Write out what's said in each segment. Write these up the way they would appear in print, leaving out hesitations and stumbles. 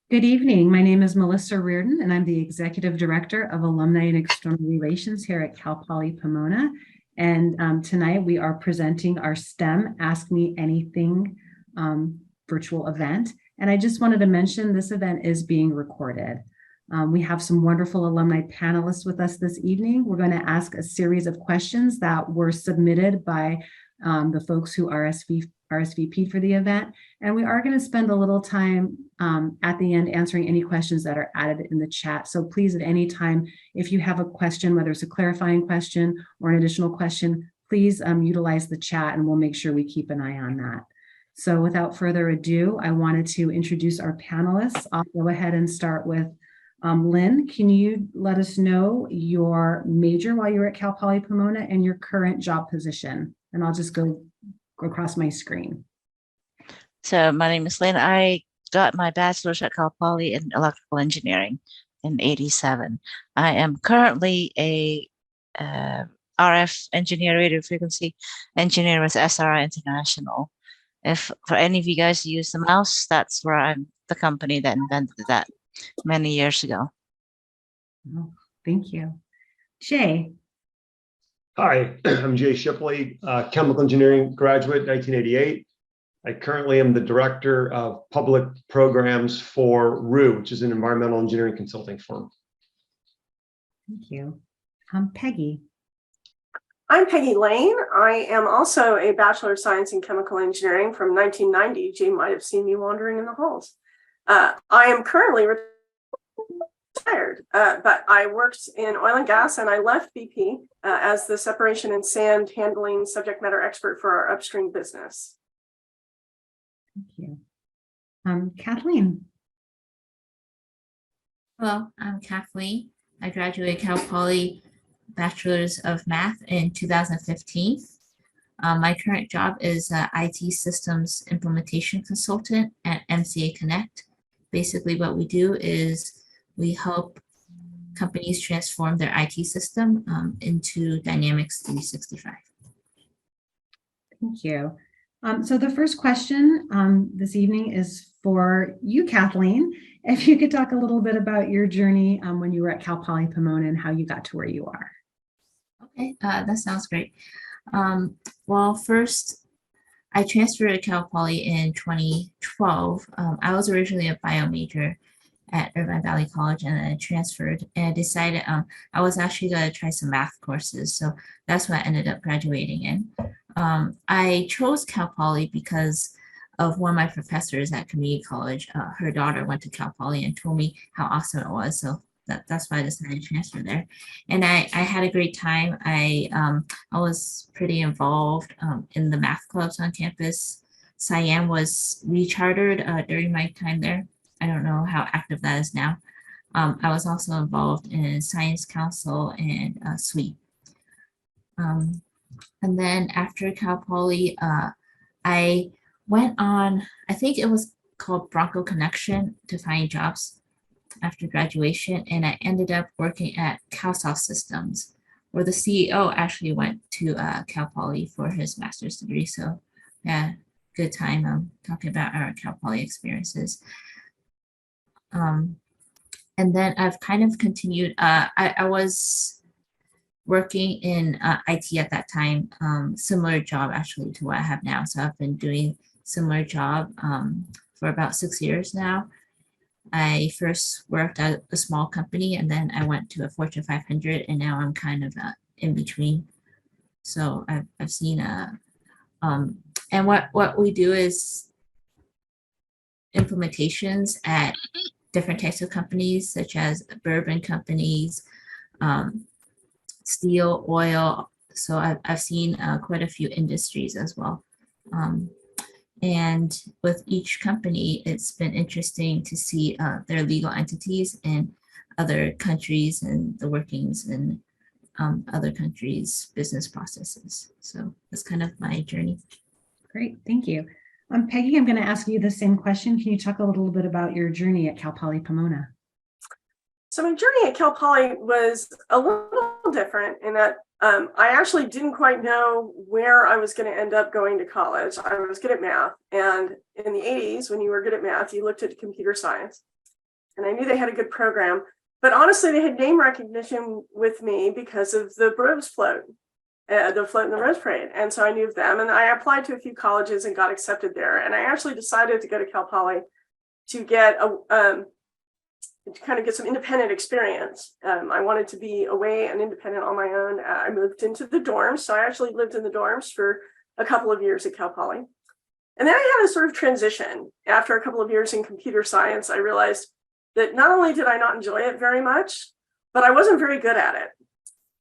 Good evening. My name is Melissa Reardon, and I'm the Executive Director of Alumni and External Relations here at Cal Poly Pomona. And tonight we are presenting our STEM Ask Me Anything virtual event. And I just wanted to mention this event is being recorded. We have some wonderful alumni panelists with us this evening. We're going to ask a series of questions that were submitted by the folks who RSVP'd for the event. And we are going to spend a little time at the end answering any questions that are added in the chat. So please, at any time, if you have a question, whether it's a clarifying question or an additional question, please utilize the chat and we'll make sure we keep an eye on that. So without further ado, I wanted to introduce our panelists. I'll go ahead and start with Lynn. Can you let us know your major while you were at Cal Poly Pomona and your current job position? And I'll just go across my screen. So my name is Lynn. I got my bachelor's at Cal Poly in electrical engineering in '87. I am currently a RF engineer, radio frequency engineer with SRI International. If for any of you guys who use the mouse, that's where I'm the company that invented that many years ago. Oh, thank you. Jay. Hi, I'm Jay Shipley, chemical engineering graduate, 1988. I currently am the director of public programs for RU, which is an environmental engineering consulting firm. Thank you. Peggy. I'm Peggy Lane. I am also a Bachelor of Science in Chemical Engineering from 1990. Jay might have seen me wandering in the halls. I am currently retired, but I worked in oil and gas and I left BP as the separation and sand handling subject matter expert for our upstream business. Thank you. Kathleen. Hello, I'm Kathleen. I graduated Cal Poly Bachelor's of Math in 2015. My current job is IT Systems Implementation Consultant at MCA Connect. Basically, what we do is we help companies transform their IT system into Dynamics 365. Thank you. So the first question this evening is for you, Kathleen. If you could talk a little bit about your journey when you were at Cal Poly Pomona and how you got to where you are. Okay, that sounds great. Well, first, I transferred to Cal Poly in 2012. I was originally a bio major at Irvine Valley College and then I transferred and I decided I was actually going to try some math courses. So that's what I ended up graduating in. I chose Cal Poly because of one of my professors at community college. Her daughter went to Cal Poly and told me how awesome it was. So that's why I decided to transfer there. And I had a great time. I was pretty involved in the math clubs on campus. Cyan was rechartered during my time there. I don't know how active that is now. I was also involved in Science Council and SWEET. And then after Cal Poly, I went on, I think it was called Bronco Connection to find jobs after graduation. And I ended up working at CalSouth Systems, where the CEO actually went to Cal Poly for his master's degree. So yeah, good time talking about our Cal Poly experiences. And then I've kind of continued, I was working in IT at that time, similar job actually to what I have now. So I've been doing similar job for about 6 years now. I first worked at a small company and then I went to a Fortune 500 and now I'm kind of in between. So I've seen, and what we do is implementations at different types of companies, such as bourbon companies, steel, oil. So I've seen quite a few industries as well. And with each company, it's been interesting to see their legal entities in other countries and the workings in other countries' business processes. So that's kind of my journey. Great, thank you. Peggy, I'm going to ask you the same question. Can you talk a little bit about your journey at Cal Poly Pomona? So my journey at Cal Poly was a little different in that I actually didn't quite know where I was going to end up going to college. I was good at math. And in the 80s, when you were good at math, you looked at computer science. and I knew they had a good program. But honestly, they had name recognition with me because of the Rose float, the float in the Rose Parade. And so I knew of them, and I applied to a few colleges and got accepted there. And I actually decided to go to Cal Poly to get to kind of get some independent experience. I wanted to be away and independent on my own. I moved into the dorms. So I actually lived in the dorms for a couple of years at Cal Poly. And then I had a sort of transition. After a couple of years in computer science, I realized that not only did I not enjoy it very much, but I wasn't very good at it.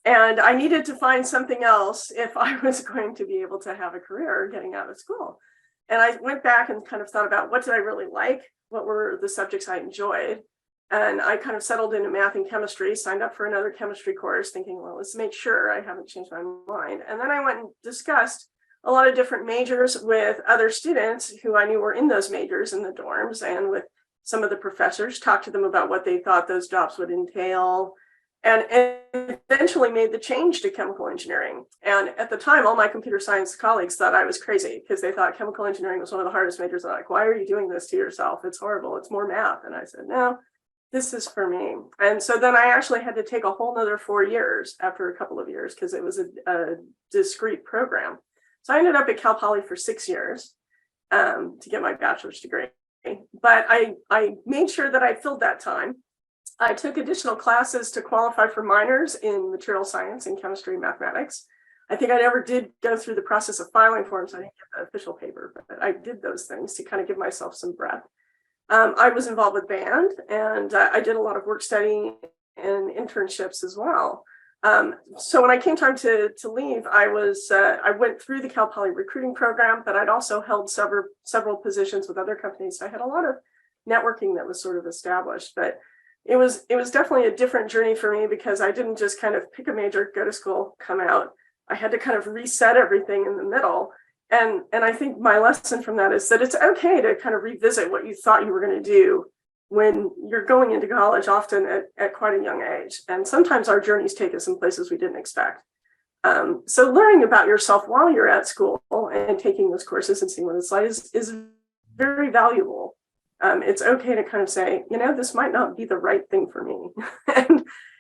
And I needed to find something else if I was going to be able to have a career getting out of school. And I went back and kind of thought about what did I really like? What were the subjects I enjoyed? And I kind of settled into math and chemistry, signed up for another chemistry course thinking, well, let's make sure I haven't changed my mind. And then I went and discussed a lot of different majors with other students who I knew were in those majors in the dorms, and with some of the professors, talked to them about what they thought those jobs would entail, and eventually made the change to chemical engineering. And at the time, all my computer science colleagues thought I was crazy because they thought chemical engineering was one of the hardest majors. They're like, why are you doing this to yourself? It's horrible. It's more math. And I said, no, this is for me. And so then I actually had to take a whole nother 4 years after a couple of years because it was a discrete program. So I ended up at Cal Poly for 6 years to get my bachelor's degree. But I made sure that I filled that time. I took additional classes to qualify for minors in material science and chemistry and mathematics. I think I never did go through the process of filing for them, so I didn't get the official paper, but I did those things to kind of give myself some breadth. I was involved with band, and I did a lot of work study and internships as well. So when I came time to leave, I went through the Cal Poly recruiting program, but I'd also held several positions with other companies. So I had a lot of networking that was sort of established, but it was definitely a different journey for me because I didn't just kind of pick a major, go to school, come out. I had to kind of reset everything in the middle. And I think my lesson from that is that it's okay to kind of revisit what you thought you were going to do when you're going into college, often at quite a young age. And sometimes our journeys take us in places we didn't expect. So learning about yourself while you're at school and taking those courses and seeing what it's like is very valuable. It's okay to kind of say, this might not be the right thing for me.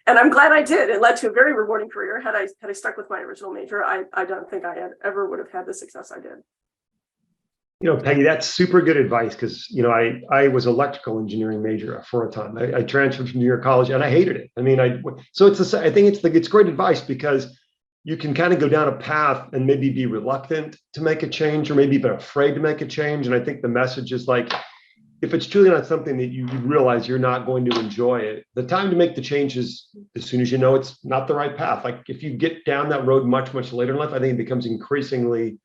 and I'm glad I did. It led to a very rewarding career. Had I stuck with my original major, I don't think I ever would have had the success I did. Peggy, that's super good advice because, I was electrical engineering major for a time. I transferred from New York College and I hated it. I mean, I think it's great advice because you can kind of go down a path and maybe be reluctant to make a change or maybe be afraid to make a change. And I think the message is like, if it's truly not something that you realize you're not going to enjoy it, the time to make the changes as soon as you know it's not the right path. Like if you get down that road much, much later in life, I think it becomes increasingly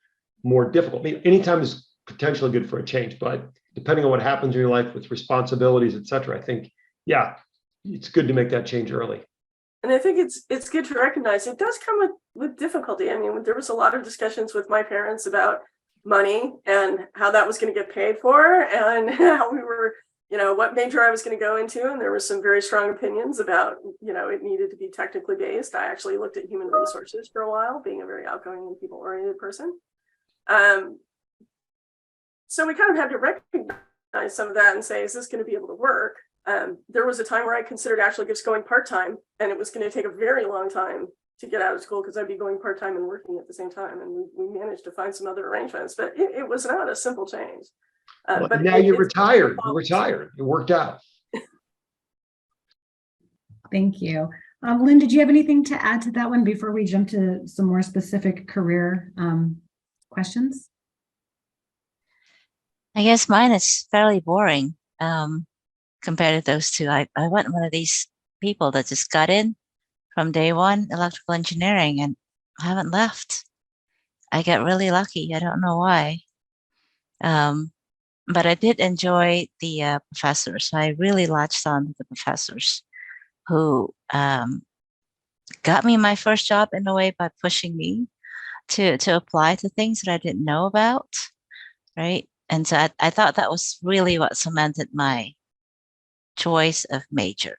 more difficult. I mean, anytime is potentially good for a change, but depending on what happens in your life with responsibilities, et cetera, I think, yeah, it's good to make that change early. And I think it's good to recognize it does come with difficulty. I mean, there was a lot of discussions with my parents about money and how that was going to get paid for and how we were, what major I was going to go into. And there were some very strong opinions about, it needed to be technically based. I actually looked at human resources for a while, being a very outgoing and people-oriented person. So we kind of had to recognize some of that and say, is this going to be able to work? There was a time where I considered actually just going part-time, and it was going to take a very long time to get out of school because I'd be going part-time and working at the same time. And we managed to find some other arrangements, but it was not a simple change. But now you're retired. You're retired. It worked out. Thank you. Lynn, did you have anything to add to that one before we jump to some more specific career questions? I guess mine is fairly boring compared to those two. I wasn't one of these people that just got in from day one, electrical engineering, and haven't left. I got really lucky. I don't know why. But I did enjoy the professors. I really latched on to the professors who got me my first job in a way by pushing me to apply to things that I didn't know about, right? And so I thought that was really what cemented my choice of major.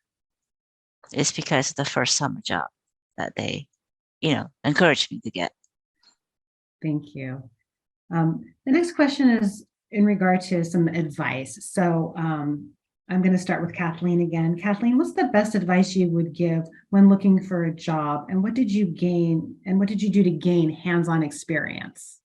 It's because of the first summer job that they, encouraged me to get. Thank you. The next question is in regard to some advice. So I'm going to start with Kathleen again. Kathleen, what's the best advice you would give when looking for a job? And what did you gain and what did you do to gain hands-on experience?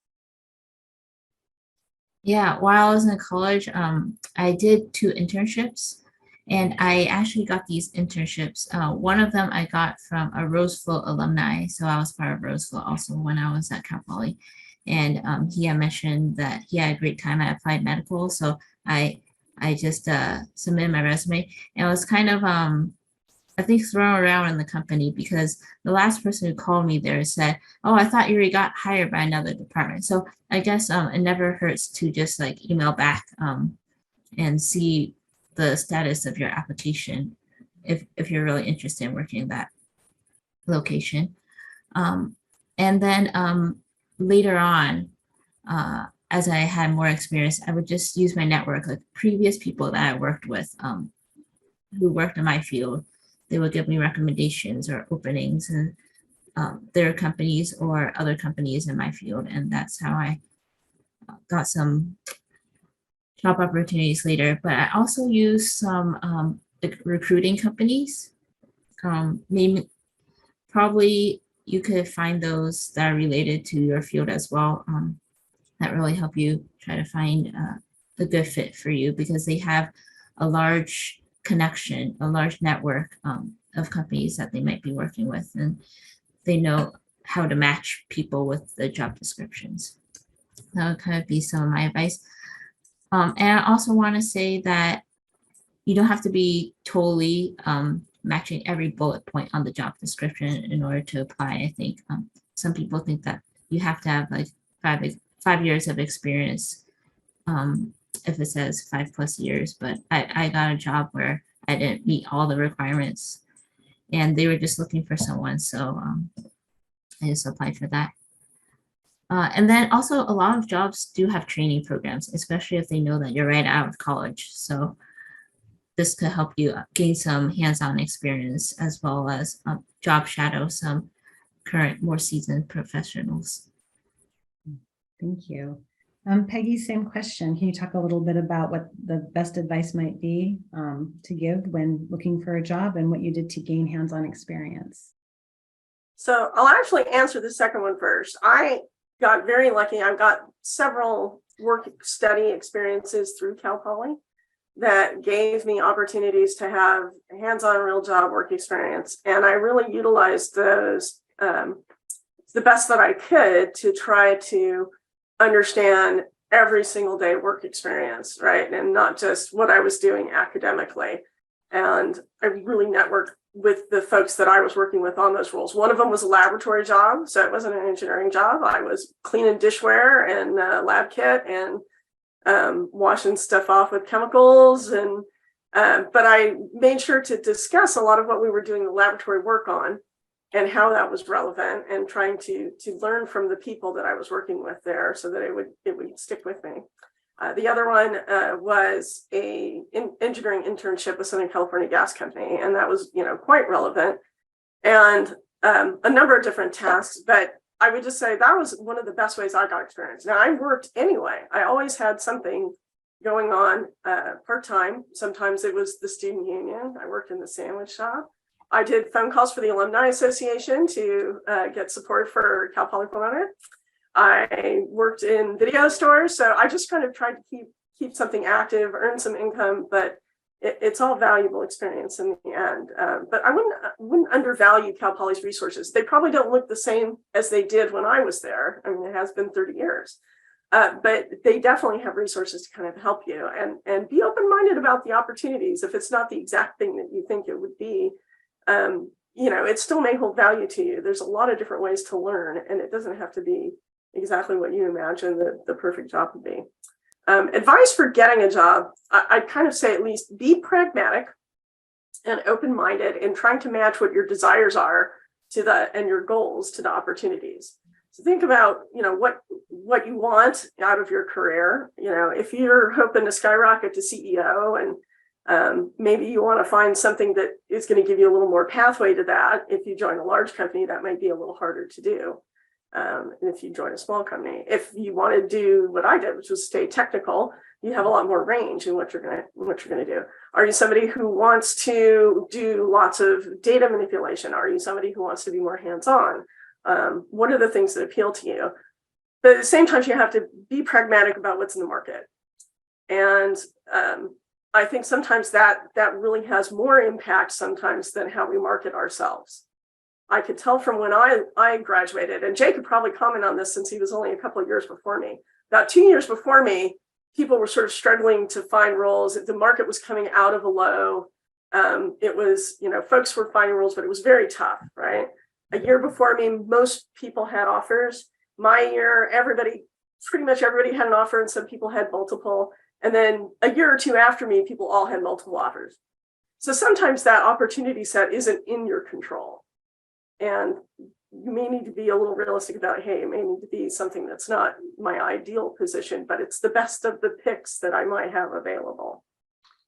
Yeah, while I was in college, I did 2 internships, and I actually got these internships. One of them I got from a Roseville alumni, so I was part of Roseville also when I was at Cal Poly, and he had mentioned that he had a great time at Applied Medical, so I just submitted my resume, and it was kind of I think thrown around in the company because the last person who called me there said, "Oh, I thought you already got hired by another department." So I guess it never hurts to just like email back and see the status of your application if you're really interested in working in that location. And then later on, as I had more experience, I would just use my network, like previous people that I worked with who worked in my field. They would give me recommendations or openings in their companies or other companies in my field. And that's how I got some job opportunities later. But I also use some recruiting companies. Maybe probably you could find those that are related to your field as well. That really help you try to find a good fit for you because they have a large connection, a large network of companies that they might be working with, and they know how to match people with the job descriptions. That would kind of be some of my advice. And I also want to say that you don't have to be totally matching every bullet point on the job description in order to apply. I think some people think that you have to have like five years of experience if it says 5+ years, but I got a job where I didn't meet all the requirements and they were just looking for someone. So I just applied for that. And then also a lot of jobs do have training programs, especially if they know that you're right out of college. So this could help you gain some hands-on experience as well as job shadow some current, more seasoned professionals. Thank you. Peggy, same question. Can you talk a little bit about what the best advice might be to give when looking for a job and what you did to gain hands-on experience? So I'll actually answer the second one first. I got very lucky. I've got several work study experiences through Cal Poly that gave me opportunities to have hands-on real job work experience. And I really utilized those the best that I could to try to understand every single day work experience, right? And not just what I was doing academically. And I really networked with the folks that I was working with on those roles. One of them was a laboratory job, so it wasn't an engineering job. I was cleaning dishware and lab kit and washing stuff off with chemicals. And but I made sure to discuss a lot of what we were doing the laboratory work on and how that was relevant, and trying to learn from the people that I was working with there so that it would stick with me. The other one was a engineering internship with Southern California Gas Company, and that was quite relevant, and a number of different tasks. But I would just say that was one of the best ways I got experience. Now I worked anyway. I always had something going on part-time. Sometimes it was the student union. I worked in the sandwich shop. I did phone calls for the Alumni Association to get support for Cal Poly Pomona. I worked in video stores, so I just kind of tried to keep something active, earn some income, but it's all valuable experience in the end. But I wouldn't undervalue Cal Poly's resources. They probably don't look the same as they did when I was there. I mean, it has been 30 years. But they definitely have resources to kind of help you and be open-minded about the opportunities. If it's not the exact thing that you think it would be, it still may hold value to you. There's a lot of different ways to learn, and it doesn't have to be exactly what you imagine the perfect job would be. Advice for getting a job, I'd kind of say at least be pragmatic and open-minded in trying to match what your desires are and your goals to the opportunities. So think about, what you want out of your career. If you're hoping to skyrocket to CEO and maybe you want to find something that is going to give you a little more pathway to that. If you join a large company, that might be a little harder to do. And if you join a small company, if you want to do what I did, which was stay technical, you have a lot more range in what you're gonna do. Are you somebody who wants to do lots of data manipulation? Are you somebody who wants to be more hands-on? What are the things that appeal to you? But at the same time, you have to be pragmatic about what's in the market. And I think sometimes that really has more impact sometimes than how we market ourselves. I could tell from when I graduated, and Jay could probably comment on this since he was only a couple of years before me. About 2 years before me, people were sort of struggling to find roles. The market was coming out of a low. It was, folks were finding roles, but it was very tough, right? A year before me, most people had offers. My year, pretty much everybody had an offer, and some people had multiple. And then a year or two after me, people all had multiple offers. So sometimes that opportunity set isn't in your control. And you may need to be a little realistic about, hey, it may need to be something that's not my ideal position, but it's the best of the picks that I might have available.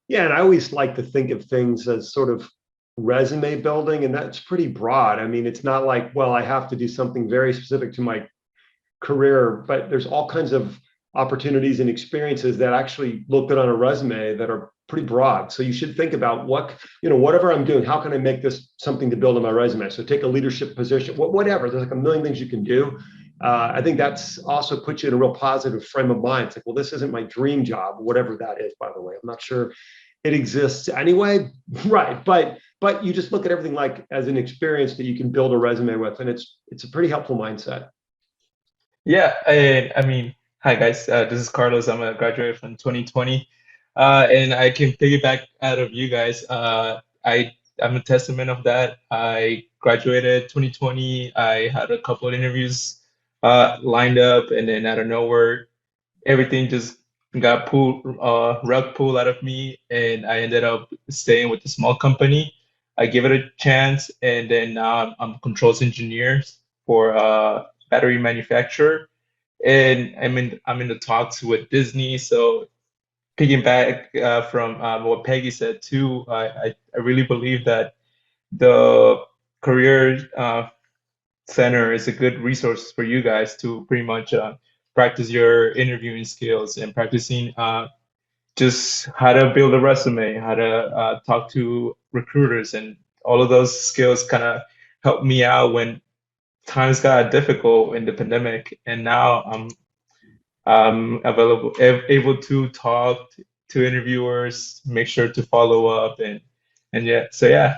Yeah, and I always like to think of things as sort of resume building, and that's pretty broad. I mean, it's not like, well, I have to do something very specific to my career, but there's all kinds of opportunities and experiences that actually look good on a resume that are pretty broad. So you should think about whatever I'm doing, how can I make this something to build on my resume? So take a leadership position, whatever. There's like a million things you can do. I think that's also puts you in a real positive frame of mind. It's like, well, this isn't my dream job, whatever that is, by the way. I'm not sure it exists anyway. Right. But you just look at everything like as an experience that you can build a resume with. And it's a pretty helpful mindset. Yeah, I mean, hi guys. This is Carlos. I'm a graduate from 2020, and I can piggyback out of you guys. I'm a testament of that. I graduated 2020. I had a couple of interviews lined up, and then out of nowhere, everything just got rug pulled out of me, and I ended up staying with a small company. I gave it a chance, and then now I'm a controls engineer for battery manufacturer, and I'm in the talks with Disney. So piggyback from what Peggy said too, I really believe that the career center is a good resource for you guys to pretty much practice your interviewing skills and practicing just how to build a resume, how to talk to recruiters, and all of those skills kind of helped me out when times got difficult in the pandemic. And now I'm able to talk to interviewers, make sure to follow up, and yeah, so yeah.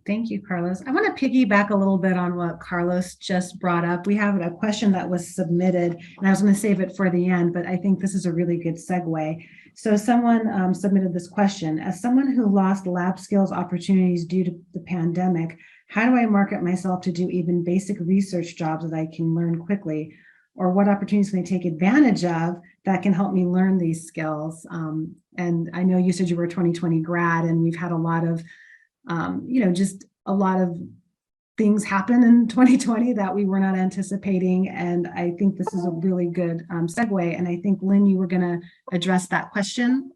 Thank you, Carlos. I want to piggyback a little bit on what Carlos just brought up. We have a question that was submitted, and I was going to save it for the end, but I think this is a really good segue. So someone submitted this question. As someone who lost lab skills opportunities due to the pandemic, how do I market myself to do even basic research jobs that I can learn quickly? Or what opportunities can I take advantage of that can help me learn these skills? And I know you said you were a 2020 grad, and we've had a lot of just a lot of things happen in 2020 that we were not anticipating. And I think this is a really good segue. And I think, Lynn, you were going to address that question.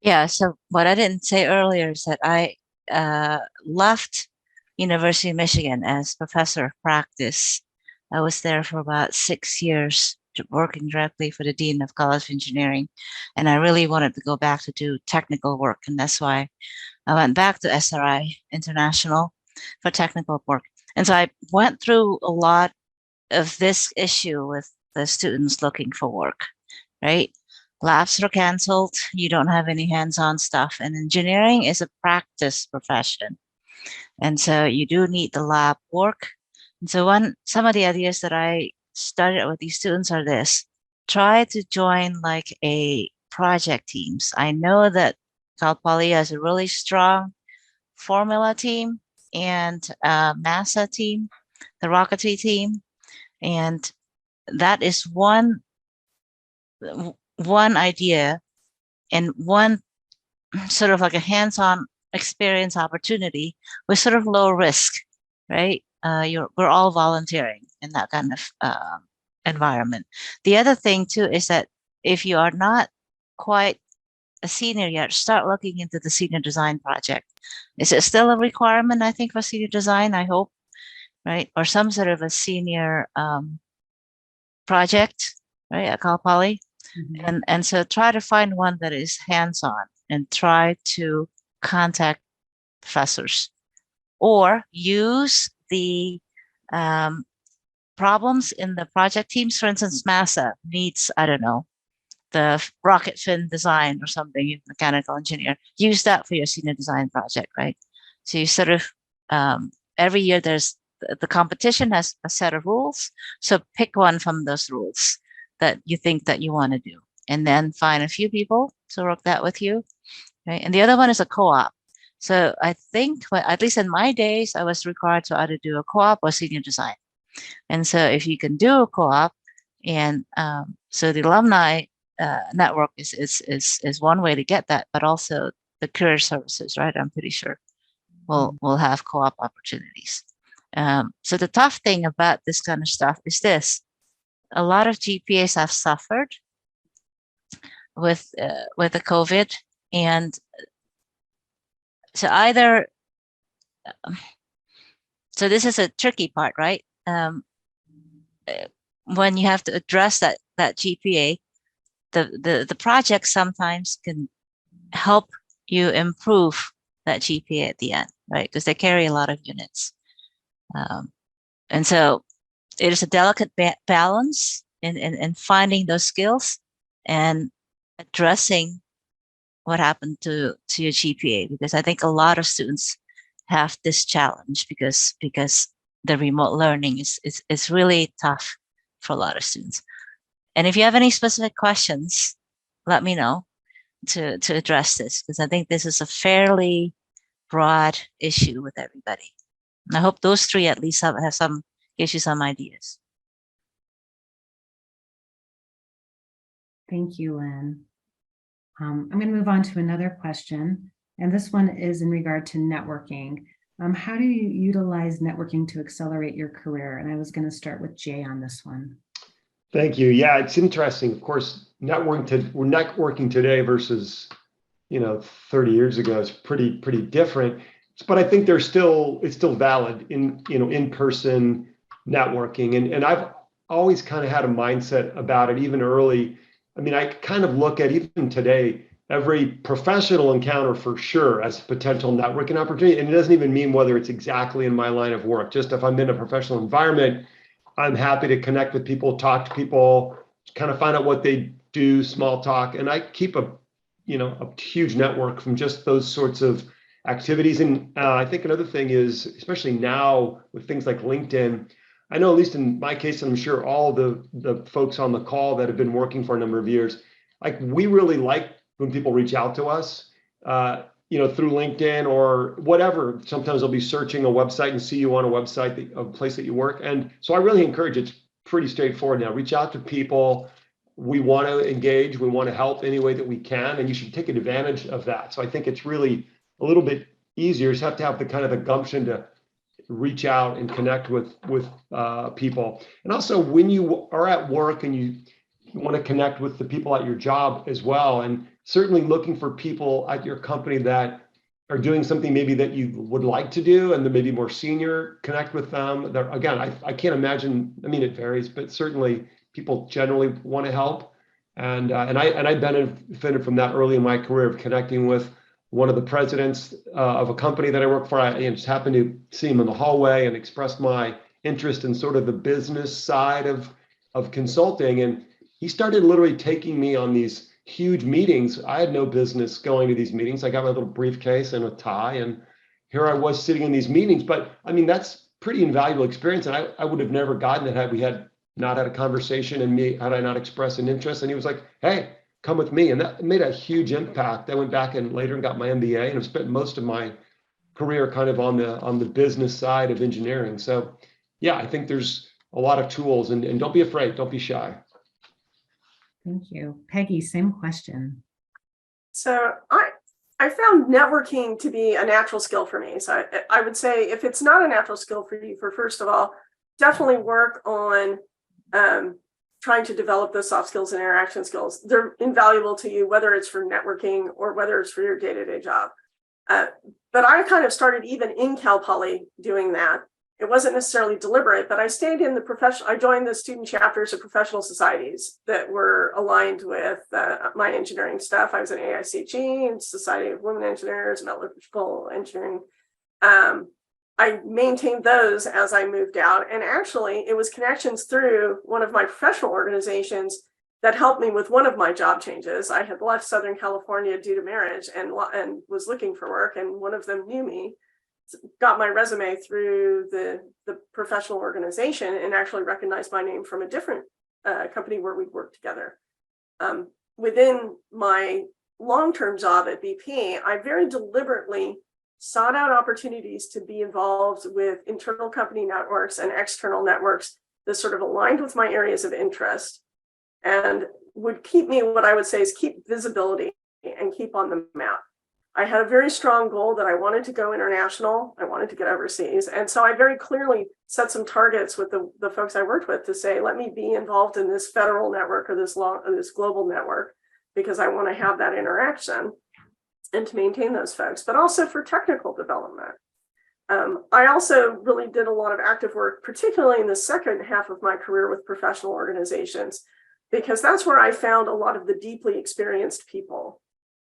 Yeah, so what I didn't say earlier is that I left University of Michigan as professor of practice. I was there for about 6 years, working directly for the Dean of College of Engineering. And I really wanted to go back to do technical work. And that's why I went back to SRI International for technical work. And so I went through a lot of this issue with the students looking for work, right? Labs are canceled. You don't have any hands-on stuff. And engineering is a practice profession. And so you do need the lab work. And so some of the ideas that I started with these students are this: try to join like a project teams. I know that Cal Poly has a really strong formula team and NASA team, the rocketry team. And that is one idea and one sort of like a hands-on experience opportunity with sort of low risk, right? We're all volunteering in that kind of environment. The other thing too is that if you are not quite a senior yet, start looking into the senior design project. Is it still a requirement, I think, for senior design? I hope. right? Or some sort of a senior project, right, at Cal Poly. And so try to find one that is hands-on and try to contact professors or use the problems in the project teams. For instance, MASA needs, I don't know, the rocket fin design or something in mechanical engineer. Use that for your senior design project, right? So you sort of, every year the competition has a set of rules. So pick one from those rules that you think that you want to do, and then find a few people to work that with you, right? And the other one is a co-op. So I think, at least in my days, I was required to either do a co-op or senior design. And so if you can do a co-op, and so the alumni network is one way to get that, but also the career services, right? I'm pretty sure we'll have co-op opportunities. So the tough thing about this kind of stuff is this: a lot of GPAs have suffered with the COVID, and so either. So this is a tricky part, right? When you have to address that GPA, the project sometimes can help you improve that GPA at the end, right? Because they carry a lot of units. And so it is a delicate balance in finding those skills and addressing what happened to your GPA, because I think a lot of students have this challenge because the remote learning is really tough for a lot of students. And if you have any specific questions, let me know to address this, because I think this is a fairly broad issue with everybody. And I hope those three at least gives you some ideas. Thank you, Lynn. I'm going to move on to another question, and this one is in regard to networking. How do you utilize networking to accelerate your career? And I was going to start with Jay on this one. Thank you. Yeah, it's interesting. Of course, networking today versus 30 years ago is pretty different. But I think it's still valid in person networking. And I've always kind of had a mindset about it, even early. I mean, I kind of look at even today, every professional encounter for sure as a potential networking opportunity. And it doesn't even mean whether it's exactly in my line of work. Just if I'm in a professional environment, I'm happy to connect with people, talk to people, kind of find out what they do, small talk. And I keep a huge network from just those sorts of activities. And I think another thing is, especially now with things like LinkedIn, I know, at least in my case, and I'm sure all the folks on the call that have been working for a number of years, like we really like when people reach out to us, through LinkedIn or whatever. Sometimes they'll be searching a website and see you on a website, a place that you work. And so I really encourage, it's pretty straightforward now. Reach out to people. We want to engage. We want to help any way that we can, and you should take advantage of that. So I think it's really a little bit easier. You just have to have the kind of the gumption to reach out and connect with people. And also, when you are at work and you want to connect with the people at your job as well, and certainly looking for people at your company that are doing something maybe that you would like to do, and they're maybe more senior, connect with them. Again, I can't imagine. I mean, it varies, but certainly people generally want to help. And I benefited from that early in my career of connecting with one of the presidents of a company that I work for. I just happened to see him in the hallway and expressed my interest in sort of the business side of consulting. And he started literally taking me on these huge meetings. I had no business going to these meetings. I got my little briefcase and a tie, and here I was sitting in these meetings. But I mean, that's pretty invaluable experience. And I would have never gotten it had we had not had a conversation and had I not expressed an interest. And he was like, hey, come with me. And that made a huge impact. I went back and later and got my MBA, and I've spent most of my career kind of on the business side of engineering. So yeah, I think there's a lot of tools, and don't be afraid, don't be shy. Thank you. Peggy, same question. So I found networking to be a natural skill for me. So I would say if it's not a natural skill for you, first of all, definitely work on trying to develop those soft skills and interaction skills. They're invaluable to you, whether it's for networking or whether it's for your day-to-day job. But I kind of started even in Cal Poly doing that. It wasn't necessarily deliberate, but I stayed in the I joined the student chapters of professional societies that were aligned with my engineering stuff. I was in AICG and Society of Women Engineers, Metallurgical Engineering. I maintained those as I moved out. And actually, it was connections through one of my professional organizations that helped me with one of my job changes. I had left Southern California due to marriage and was looking for work, and one of them knew me, got my resume through the professional organization, and actually recognized my name from a different company where we worked together. Within my long-term job at BP, I very deliberately sought out opportunities to be involved with internal company networks and external networks that sort of aligned with my areas of interest and would keep me, what I would say is keep visibility and keep on the map. I had a very strong goal that I wanted to go international. I wanted to get overseas. And so I very clearly set some targets with the folks I worked with to say, let me be involved in this federal network or this global network, because I want to have that interaction and to maintain those folks, but also for technical development. I also really did a lot of active work, particularly in the second half of my career with professional organizations, because that's where I found a lot of the deeply experienced people.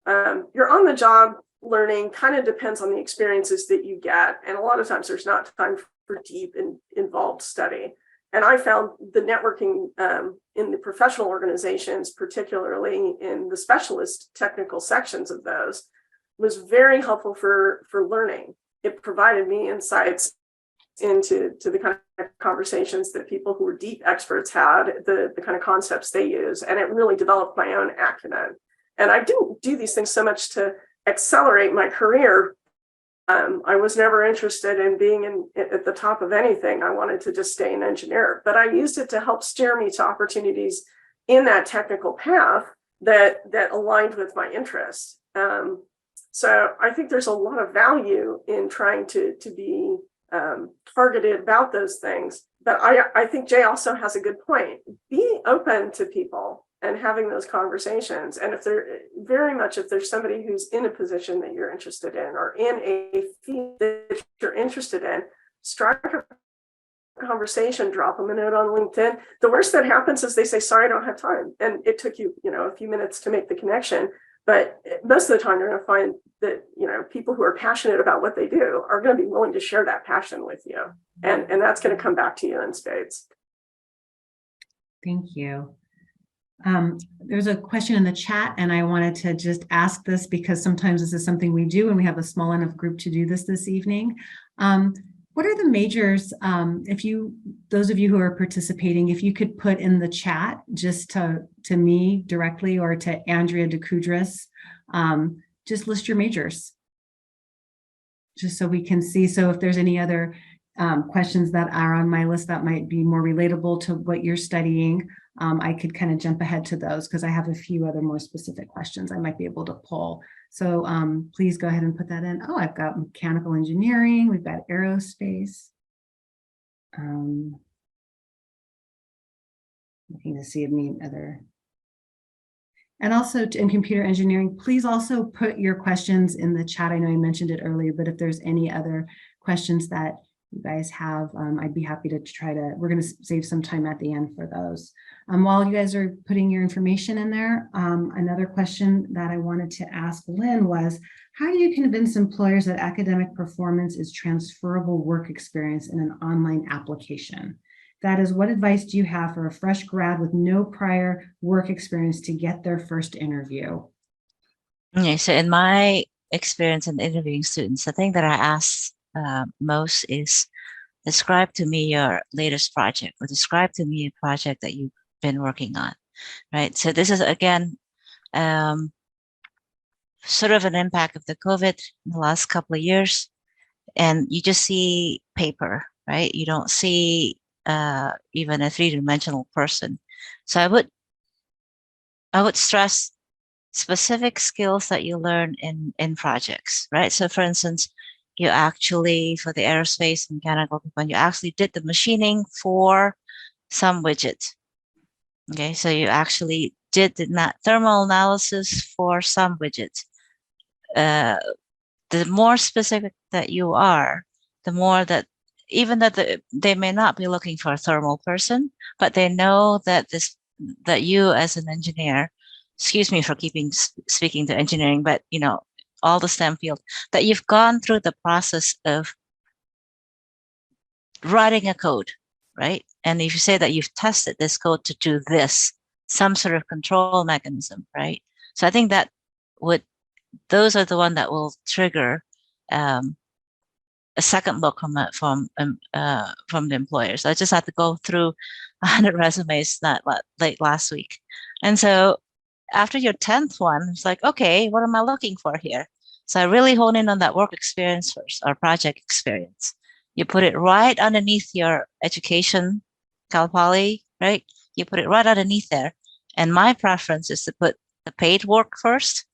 Your on the job learning kind of depends on the experiences that you get. And a lot of times there's not time for deep and involved study. And I found the networking in the professional organizations, particularly in the specialist technical sections of those, was very helpful for learning. It provided me insights into the kind of conversations that people who were deep experts had, the kind of concepts they use, and it really developed my own acumen. And I didn't do these things so much to accelerate my career. I was never interested in being at the top of anything. I wanted to just stay an engineer, but I used it to help steer me to opportunities in that technical path that aligned with my interests. So I think there's a lot of value in trying to be targeted about those things. But I think Jay also has a good point. Be open to people and having those conversations. And if there's somebody who's in a position that you're interested in or in a field that you're interested in, strike a conversation, drop them a note on LinkedIn. The worst that happens is they say, sorry, I don't have time. And it took you, a few minutes to make the connection. But most of the time, you're going to find that, people who are passionate about what they do are going to be willing to share that passion with you. And that's going to come back to you in spades. Thank you. There's a question in the chat, and I wanted to just ask this because sometimes this is something we do, and we have a small enough group to do this evening. What are the majors, those of you who are participating, if you could put in the chat just to me directly or to Andrea DeCudris, just list your majors, just so we can see. So if there's any other questions that are on my list that might be more relatable to what you're studying, I could kind of jump ahead to those because I have a few other more specific questions I might be able to pull. So please go ahead and put that in. Oh, I've got mechanical engineering. We've got aerospace. Looking to see if any other. And also in computer engineering, please also put your questions in the chat. I know I mentioned it earlier, but if there's any other questions that you guys have, I'd be happy to we're going to save some time at the end for those. While you guys are putting your information in there, another question that I wanted to ask Lynn was, how do you convince employers that academic performance is transferable work experience in an online application? That is, what advice do you have for a fresh grad with no prior work experience to get their first interview? Okay, so in my experience in interviewing students, the thing that I ask most is, describe to me your latest project, or describe to me a project that you've been working on, right? So this is, again, sort of an impact of the COVID in the last couple of years. And you just see paper, right? You don't see even a three-dimensional person. So I would stress specific skills that you learn in projects, right? So for instance, you actually, for the aerospace and mechanical, when you actually did the machining for some widget. Okay, so you actually did the thermal analysis for some widget. The more specific that you are, the more that even that they may not be looking for a thermal person, but they know that that you as an engineer, excuse me for speaking to engineering, but you know, all the STEM field, that you've gone through the process of writing a code, right? And if you say that you've tested this code to do this, some sort of control mechanism, right? So I think that those are the one that will trigger a second look from the employers. I just had to go through 100 resumes late last week, and so after your 10th one, it's like, okay, what am I looking for here? So I really hone in on that work experience first, or project experience. You put it right underneath your education, Cal Poly, right? You put it right underneath there. And my preference is to put the paid work first,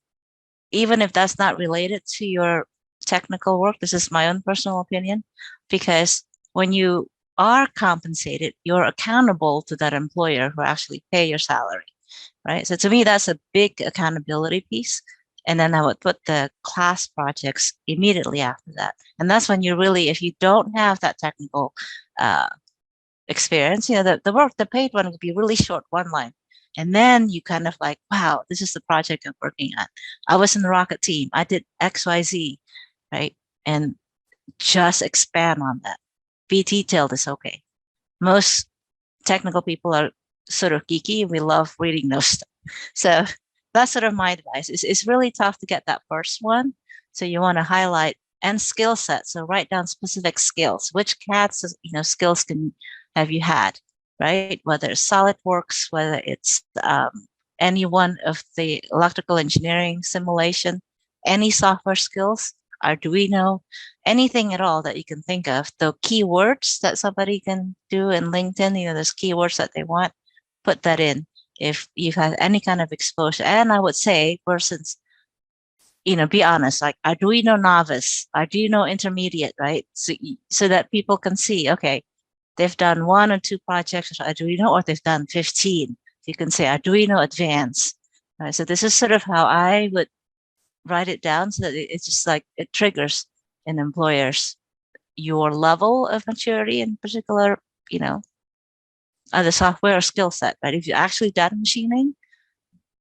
even if that's not related to your technical work. This is my own personal opinion, because when you are compensated, you're accountable to that employer who actually pay your salary, right? So to me, that's a big accountability piece. And then I would put the class projects immediately after that. And that's when you really, if you don't have that technical experience, you know, the paid one would be really short, one line. And then you kind of like, wow, this is the project I'm working on. I was in the rocket team. I did XYZ, right? And just expand on that. Be detailed is okay. Most technical people are sort of geeky. We love reading those stuff. So that's sort of my advice. It's really tough to get that first one. So you want to highlight and skill set. So write down specific skills. Which CADs, you know, skills have you had, right? Whether it's SolidWorks, whether it's any one of the electrical engineering simulation, any software skills, Arduino, anything at all that you can think of. The keywords that somebody can do in LinkedIn, you know, there's keywords that they want, put that in. If you've had any kind of exposure, and I would say persons, you know, be honest, like Arduino novice, Arduino intermediate, right? So that people can see, okay, they've done 1 or 2 projects with Arduino, or they've done 15. You can say Arduino advanced. Right? So this is sort of how I would write it down, so that it's just like it triggers in employers your level of maturity in particular, you know, the software or skill set. Right? If you actually done machining,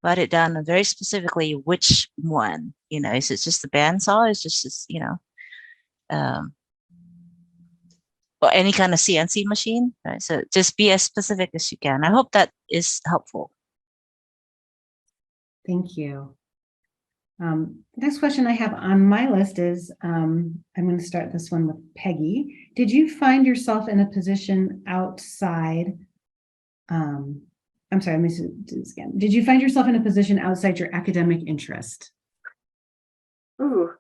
write it down very specifically which one. You know, is it just the bandsaw? Is just, you know, or any kind of CNC machine, right? So just be as specific as you can. I hope that is helpful. Thank you. The next question I have on my list is, I'm going to start this one with Peggy. Did you find yourself in a position outside, I'm sorry, let me do this again. Did you find yourself in a position outside your academic interest? Ooh,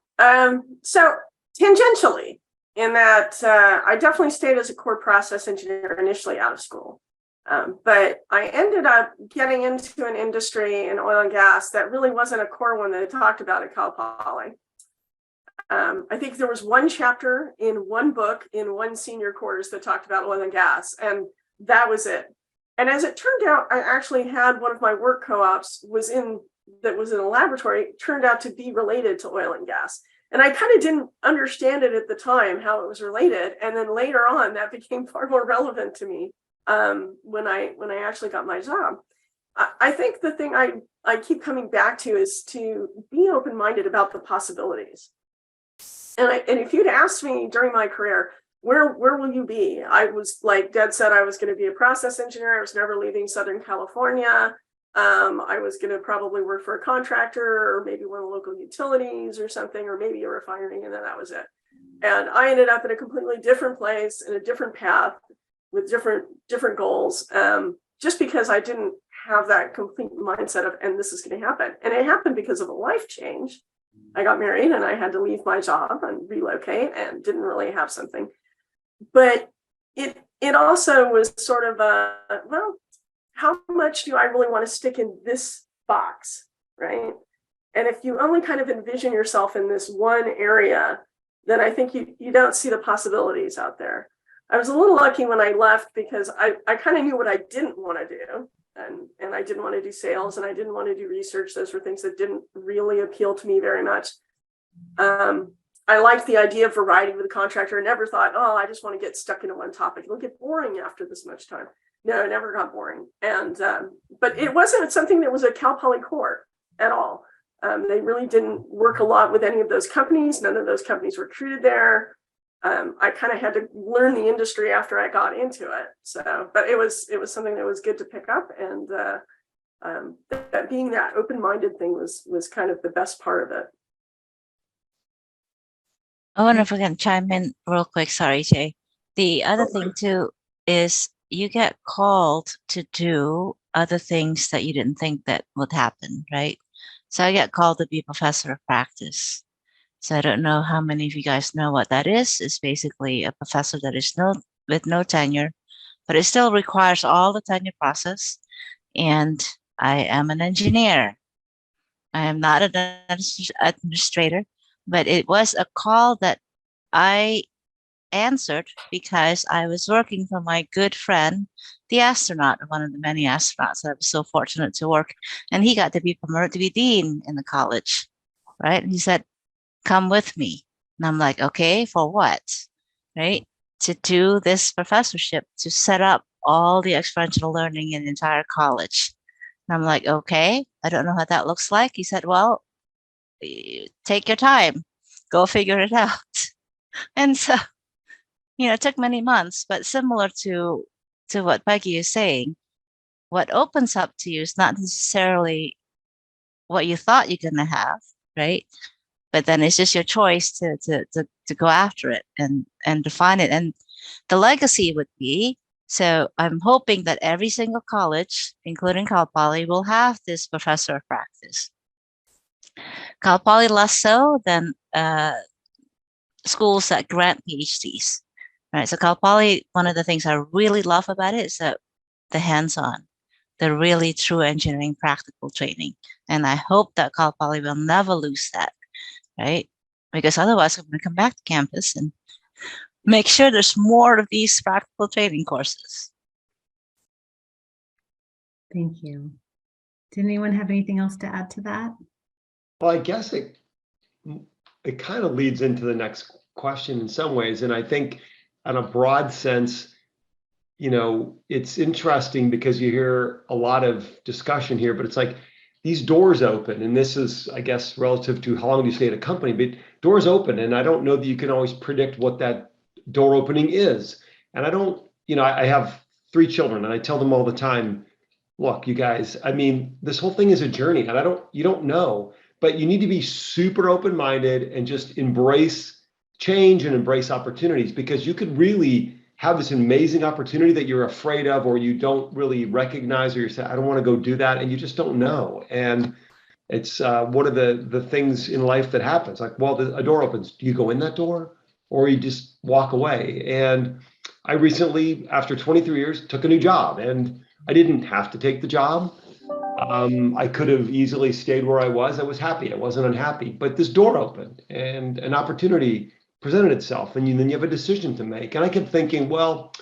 so tangentially, in that I definitely stayed as a core process engineer initially out of school. But I ended up getting into an industry in oil and gas that really wasn't a core one that I talked about at Cal Poly. I think there was one chapter in one book in one senior course that talked about oil and gas, and that was it. And as it turned out, I actually had one of my work co-ops that was in a laboratory, turned out to be related to oil and gas. And I kind of didn't understand it at the time, how it was related. And then later on, that became far more relevant to me when I actually got my job. I think the thing I keep coming back to is to be open-minded about the possibilities. And if you'd asked me during my career, where will you be? I was like dead set I was going to be a process engineer. I was never leaving Southern California. I was going to probably work for a contractor, or maybe one of the local utilities or something, or maybe a refinery, and then that was it. And I ended up in a completely different place, in a different path, with different goals, just because I didn't have that complete mindset of, and this is going to happen. And it happened because of a life change. I got married and I had to leave my job and relocate, and didn't really have something. But it also was sort of well, how much do I really want to stick in this box, right? And if you only kind of envision yourself in this one area, then I think you don't see the possibilities out there. I was a little lucky when I left, because I kind of knew what I didn't want to do. And I didn't want to do sales, and I didn't want to do research. Those were things that didn't really appeal to me very much. I liked the idea of variety with a contractor. I never thought, oh, I just want to get stuck into one topic. It'll get boring after this much time. No, it never got boring. And but it wasn't something that was a Cal Poly core at all. They really didn't work a lot with any of those companies. None of those companies were treated there. I kind of had to learn the industry after I got into it. So, but it was something that was good to pick up, and that being that open-minded thing was kind of the best part of it. I wonder if we can chime in real quick. Sorry, Jay. The other thing too is you get called to do other things that you didn't think that would happen, right? So I get called to be professor of practice. So I don't know how many of you guys know what that is. It's basically a professor that is with no tenure, but it still requires all the tenure process. And I am an engineer. I am not an administrator, but it was a call that I answered because I was working for my good friend, the astronaut, one of the many astronauts that I was so fortunate to work. And he got to be promoted to be dean in the college, right? And he said, come with me. And I'm like, okay, for what? Right? To do this professorship, to set up all the experiential learning in the entire college. And I'm like, okay, I don't know what that looks like. He said, well, take your time, go figure it out. And so, it took many months, but similar to what Peggy is saying, what opens up to you is not necessarily what you thought you're going to have, right? But then it's just your choice to go after it and define it. And the legacy would be, so I'm hoping that every single college, including Cal Poly, will have this professor of practice. Cal Poly less so than schools that grant PhDs. Right. So Cal Poly, one of the things I really love about it is that the hands-on, the really true engineering practical training. And I hope that Cal Poly will never lose that, right? Because otherwise I'm going to come back to campus and make sure there's more of these practical training courses. Thank you. Did anyone have anything else to add to that? Well, I guess it kind of leads into the next question in some ways. And I think on a broad sense, it's interesting because you hear a lot of discussion here, but it's like these doors open, and this is, I guess, relative to how long do you stay at a company, but doors open. And I don't know that you can always predict what that door opening is. And I don't, I have 3 children, and I tell them all the time, look, you guys, I mean, this whole thing is a journey, and you don't know, but you need to be super open-minded and just embrace change and embrace opportunities, because you could really have this amazing opportunity that you're afraid of, or you don't really recognize, or you say, I don't want to go do that. And you just don't know. And it's one of the things in life that happens. Like, well, a door opens. Do you go in that door, or you just walk away? And I recently, after 23 years, took a new job, and I didn't have to take the job. I could have easily stayed where I was. I was happy. I wasn't unhappy. But this door opened, and an opportunity presented itself, and then you have a decision to make. And I kept thinking, well,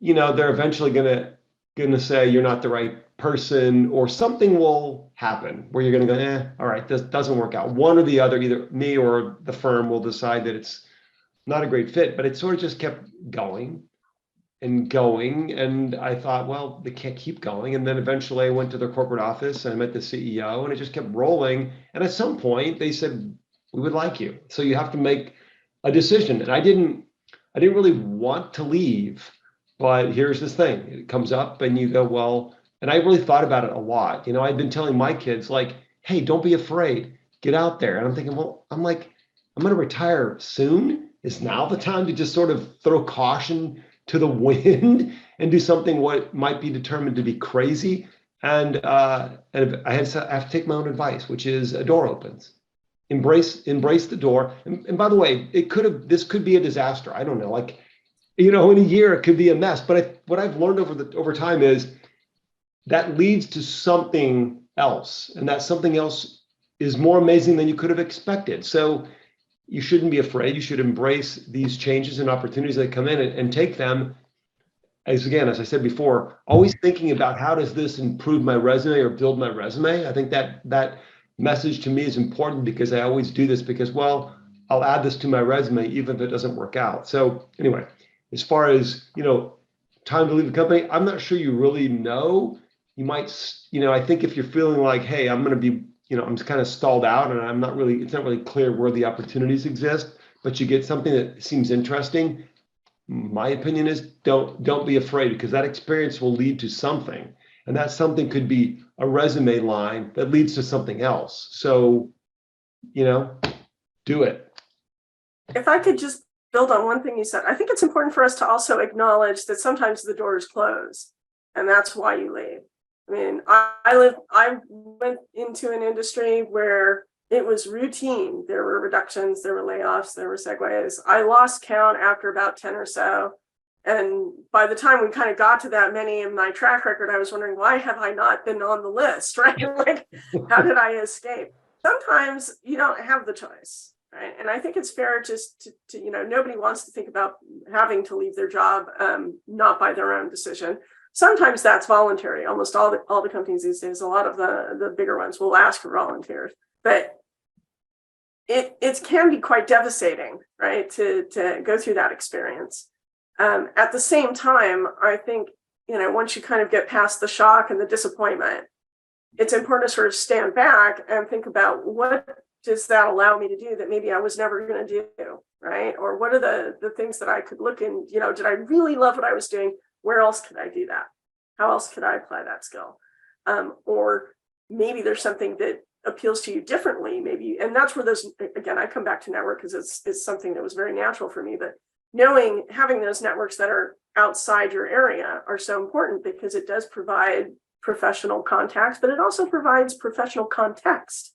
they're eventually gonna say you're not the right person, or something will happen where you're gonna go, all right, this doesn't work out. One or the other, either me or the firm will decide that it's not a great fit. But it sort of just kept going and going, and I thought, well, they can't keep going. And then eventually I went to their corporate office and I met the CEO, and it just kept rolling. And at some point they said, we would like you, so you have to make a decision. And I didn't really want to leave, but here's this thing, it comes up and you go, well, and I really thought about it a lot. I'd been telling my kids, like, hey, don't be afraid, get out there. And I'm thinking, well, I'm going to retire soon. Is now the time to just sort of throw caution to the wind and do something what might be determined to be crazy? And I have to take my own advice, which is a door opens. Embrace the door. And by the way, this could be a disaster. I don't know, like, in a year it could be a mess. But what I've learned over time is that leads to something else, and that something else is more amazing than you could have expected. So you shouldn't be afraid. You should embrace these changes and opportunities that come in and take them. As I said before, always thinking about how does this improve my resume or build my resume. I think that message to me is important, because I always do this because, well, I'll add this to my resume, even if it doesn't work out. So anyway, as far as, time to leave the company, I'm not sure you really know. You might, I think if you're feeling like, hey, I'm going to be, I'm just kind of stalled out and it's not really clear where the opportunities exist, but you get something that seems interesting. My opinion is don't be afraid, because that experience will lead to something. And that something could be a resume line that leads to something else. So, do it. If I could just build on one thing you said, I think it's important for us to also acknowledge that sometimes the doors close, and that's why you leave. I mean, I went into an industry where it was routine. There were reductions, there were layoffs, there were segues. I lost count after about 10 or so. And by the time we kind of got to that many in my track record, I was wondering, why have I not been on the list, right? Like, how did I escape? Sometimes you don't have the choice, right? And I think it's fair just to nobody wants to think about having to leave their job, not by their own decision. Sometimes that's voluntary. Almost all the companies these days, a lot of the bigger ones will ask for volunteers, but it can be quite devastating, right? To go through that experience. At the same time, I think, once you kind of get past the shock and the disappointment, it's important to sort of stand back and think about, what does that allow me to do that maybe I was never going to do, right? Or what are the things that I could look in, did I really love what I was doing? Where else could I do that? How else could I apply that skill? Or maybe there's something that appeals to you differently, maybe. And that's where again, I come back to network because it's something that was very natural for me. But having those networks that are outside your area are so important, because it does provide professional contacts, but it also provides professional context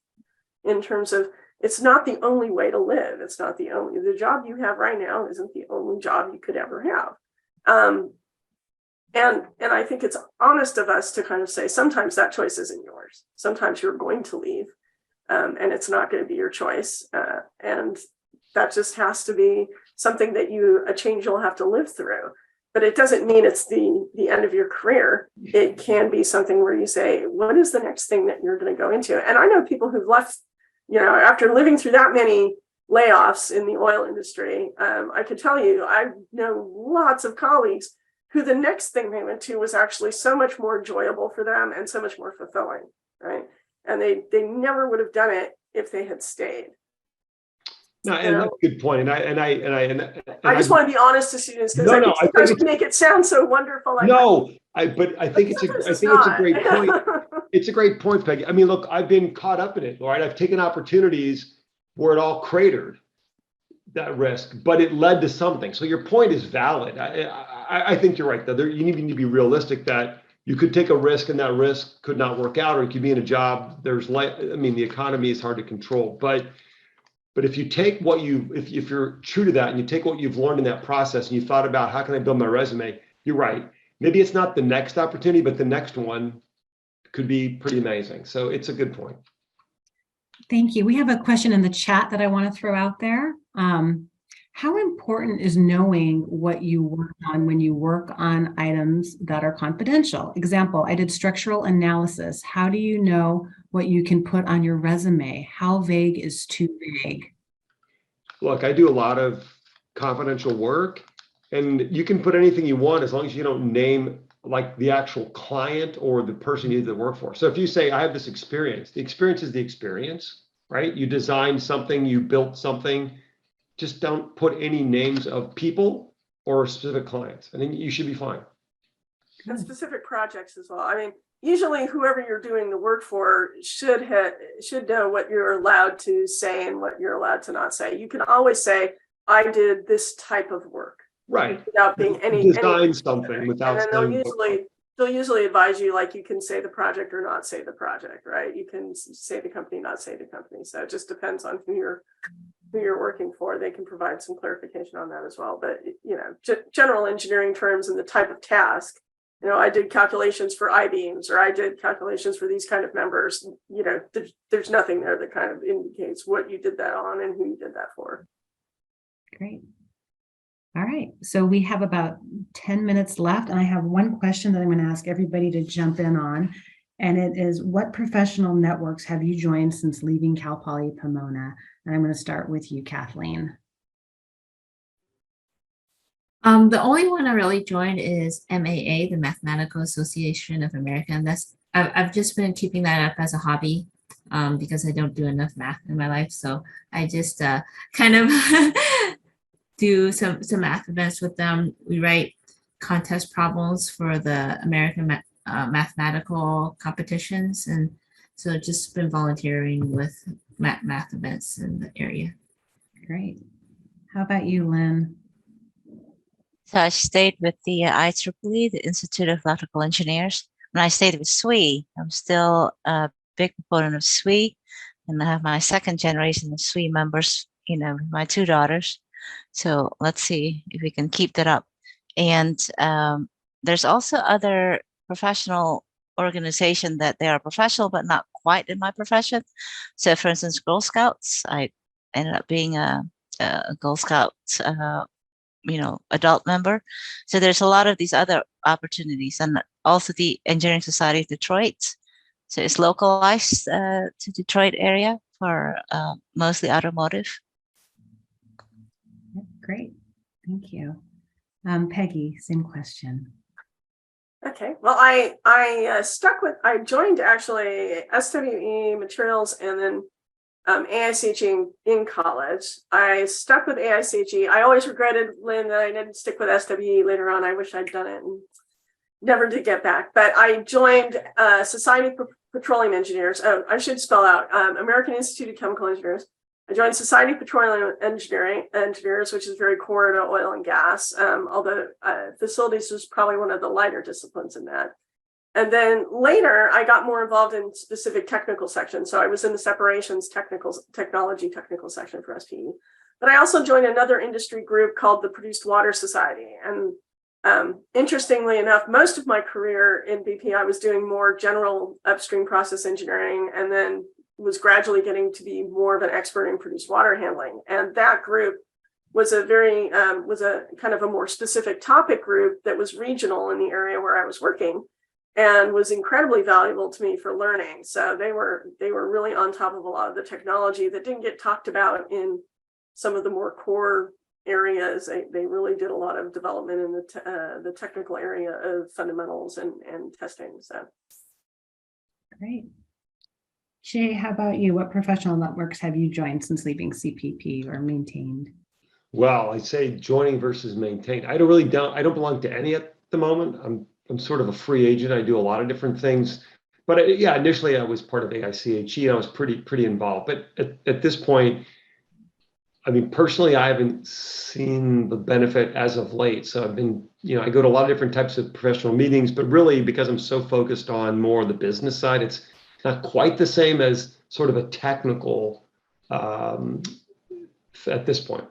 in terms of, it's not the only way to live. It's not the job you have right now isn't the only job you could ever have. And I think it's honest of us to kind of say, sometimes that choice isn't yours. Sometimes you're going to leave, and it's not going to be your choice. And that just has to be something a change you'll have to live through. But it doesn't mean it's the end of your career. It can be something where you say, what is the next thing that you're going to go into? And I know people who've left, after living through that many layoffs in the oil industry. I can tell you, I know lots of colleagues who the next thing they went to was actually so much more enjoyable for them and so much more fulfilling, right? And they never would have done it if they had stayed. No, and that's a good point. And I just want to be honest to students, because I think make it sound so wonderful. I think it's a great point. It's a great point, Peggy. I mean, look, I've been caught up in it, right? I've taken opportunities where it all cratered, that risk, but it led to something. So your point is valid. I think you're right, though. You need to be realistic that you could take a risk and that risk could not work out, or you could be in a job. The economy is hard to control, but if you take if you're true to that and you take what you've learned in that process and you thought about, how can I build my resume? You're right. Maybe it's not the next opportunity, but the next one could be pretty amazing. So it's a good point. Thank you. We have a question in the chat that I want to throw out there. How important is knowing what you work on when you work on items that are confidential? Example, I did structural analysis. How do you know what you can put on your resume? How vague is too vague? Look, I do a lot of confidential work, and you can put anything you want as long as you don't name like the actual client or the person you did the work for. So if you say, I have this experience, the experience is the experience, right? You designed something, you built something. Just don't put any names of people or specific clients. I think you should be fine. And specific projects as well. I mean, usually whoever you're doing the work for should know what you're allowed to say and what you're allowed to not say. You can always say, I did this type of work. Right. Without being design something without. And then they'll usually advise you, like, you can say the project or not say the project, right? You can say the company, not say the company. So it just depends on who you're working for. They can provide some clarification on that as well. But general engineering terms and the type of task. I did calculations for I-beams, or I did calculations for these kind of members. There's nothing there that kind of indicates what you did that on and who you did that for. Great. All right, so we have about 10 minutes left, and I have one question that I'm going to ask everybody to jump in on. And it is, what professional networks have you joined since leaving Cal Poly Pomona? And I'm going to start with you, Kathleen. The only one I really joined is MAA, the Mathematical Association of America, and I've just been keeping that up as a hobby because I don't do enough math in my life. So I just kind of do some math events with them. We write contest problems for the American mathematical competitions, and so just been volunteering with math events in the area. Great. How about you, Lynn? So I stayed with the IEEE, the Institute of Electrical Engineers. When I stayed with SWE, I'm still a big proponent of SWE, and I have my second generation of SWE members, my two daughters. So let's see if we can keep that up. And there's also other professional organization that they are professional, but not quite in my profession. So for instance, Girl Scouts, I ended up being a Girl Scout adult member. So there's a lot of these other opportunities, and also the Engineering Society of Detroit. So it's localized to Detroit area for mostly automotive. Great, thank you. Peggy, same question. Okay, well, I joined actually SWE Materials and then AICHE in college. I stuck with AICHE. I always regretted, Lynn, that I didn't stick with SWE later on. I wish I'd done it and never did get back. But I joined Society of Petroleum Engineers. Oh, I should spell out American Institute of Chemical Engineers. I joined Society of Petroleum Engineers, which is very core to oil and gas, although facilities was probably one of the lighter disciplines in that. And then later, I got more involved in specific technical sections. So I was in the separations technology technical section for SPE. But I also joined another industry group called the Produced Water Society. And interestingly enough, most of my career in BP, I was doing more general upstream process engineering, and then was gradually getting to be more of an expert in produced water handling. And that group was a kind of a more specific topic group that was regional in the area where I was working, and was incredibly valuable to me for learning. So they were really on top of a lot of the technology that didn't get talked about in some of the more core areas. They really did a lot of development in the technical area of fundamentals and testing. So Great. Jay, how about you? What professional networks have you joined since leaving CPP or maintained? Well, I say joining versus maintained. I don't belong to any at the moment. I'm sort of a free agent. I do a lot of different things. But initially I was part of AICHE and I was pretty involved. But at this point, I mean, personally, I haven't seen the benefit as of late. So I've been, I go to a lot of different types of professional meetings, but really because I'm so focused on more of the business side, it's not quite the same as sort of a technical at this point.